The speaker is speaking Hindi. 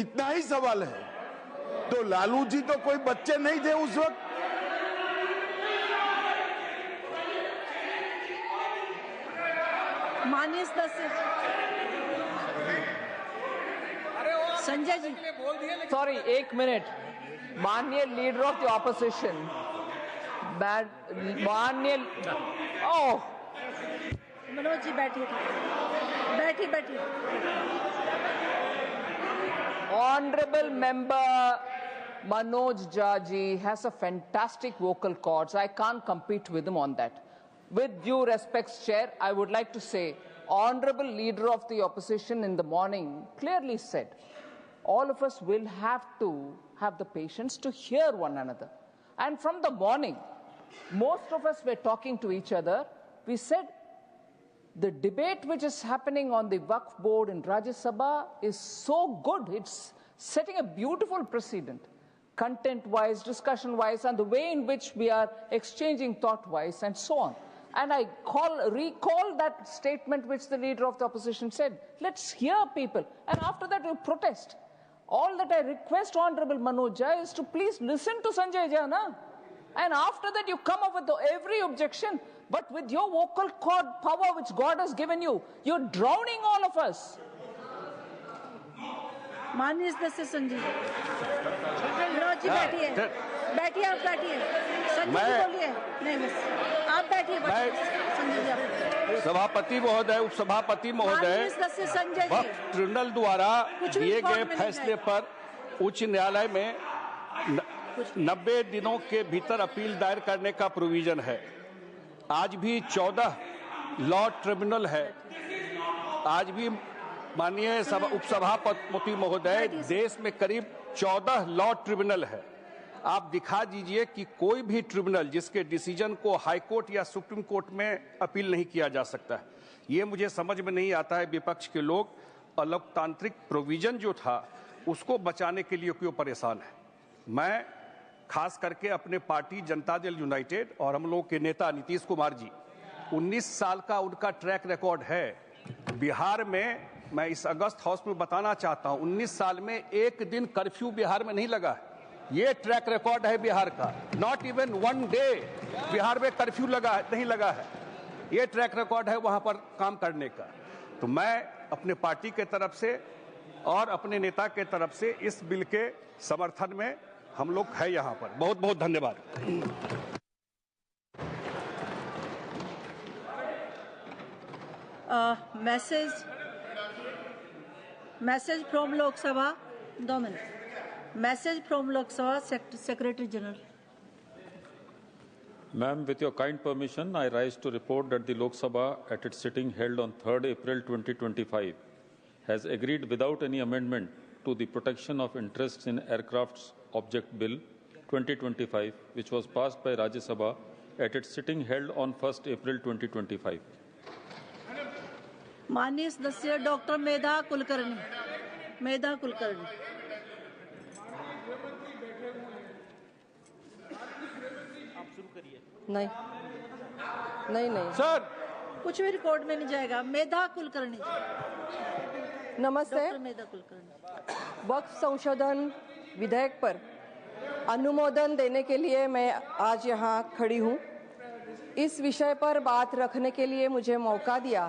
इतना ही सवाल है। तो लालू जी तो कोई बच्चे नहीं थे उस वक्त। माननीय सदस्य संजय जी, सॉरी, 1 मिनट। माननीय लीडर ऑफ द ऑपोजिशन, माननीय मनोज जी बैठिए, बैठिए। Honorable member Manoj Jha has a fantastic vocal cords. I can't compete with him on that. With due respect, Chair, I would like to say, Honorable Leader of the Opposition in the morning clearly said, all of us will have to have the patience to hear one another. And from the morning, most of us were talking to each other. We said, the debate which is happening on the Waqf board in Rajya Sabha is so good. It's setting a beautiful precedent, content-wise, discussion-wise, and the way in which we are exchanging thought-wise, and so on. And I recall that statement which the leader of the opposition said. Let's hear people, and after that we protest. All that I request Honorable Manoj Jha is to please listen to Sanjay Jha, na? And after that you come up with every objection. But with your vocal cord power which God has given you, you're drowning all of us. माननीय सदस्य संजय मनोज जी बैठिए, आप बैठिए। संजय जी बोलिए। नहीं, बस आप बैठिए। संजय जी आप। सभापति महोदय, उपसभापति महोदय, सदस्य संजय जी, ट्रिब्यूनल द्वारा दिए गए फैसले पर उच्च न्यायालय में 90 दिनों के भीतर अपील दायर करने का प्रोविजन है। आज भी 14 लॉ ट्रिब्यूनल है। आज भी माननीय उपसभापति महोदय, देश में करीब 14 लॉ ट्रिब्यूनल है। आप दिखा दीजिए कि कोई भी ट्रिब्यूनल जिसके डिसीजन को हाई कोर्ट या सुप्रीम कोर्ट में अपील नहीं किया जा सकता। ये मुझे समझ में नहीं आता है, विपक्ष के लोग अलोकतांत्रिक प्रोविजन जो था उसको बचाने के लिए क्यों परेशान है। मैं खास करके अपने पार्टी जनता दल यूनाइटेड और हम लोग के नेता नीतीश कुमार जी, 19 साल का उनका ट्रैक रिकॉर्ड है बिहार में। मैं इस अगस्त हाउस में बताना चाहता हूं, 19 साल में एक दिन कर्फ्यू बिहार में नहीं लगा है। ये ट्रैक रिकॉर्ड है बिहार का। नॉट इवन 1 डे बिहार में कर्फ्यू नहीं लगा है। ये ट्रैक रिकॉर्ड है वहां पर काम करने का। तो मैं अपने पार्टी के तरफ से और अपने नेता के तरफ से इस बिल के समर्थन में हम लोग है यहाँ पर। बहुत बहुत धन्यवाद। मैसेज फ्रॉम लोक सभा, 2 मिनट। मैसेज फ्रॉम लोक सभा, secretary general. Ma'am, with your kind permission, I rise to report that the Lok Sabha, at its sitting held on 3rd April 2025, has agreed without any amendment to the Protection of Interests in Aircrafts Object Bill 2025, which was passed by Rajya Sabha at its sitting held on 1st April 2025. माननीय सदस्य डॉक्टर मेधा कुलकर्णी। नहीं सर, कुछ भी रिकॉर्ड में नहीं जाएगा। मेधा कुलकर्णी। नमस्ते। डॉक्टर मेधा कुलकर्णी। वक्फ संशोधन विधेयक पर अनुमोदन देने के लिए मैं आज यहाँ खड़ी हूँ। इस विषय पर बात रखने के लिए मुझे मौका दिया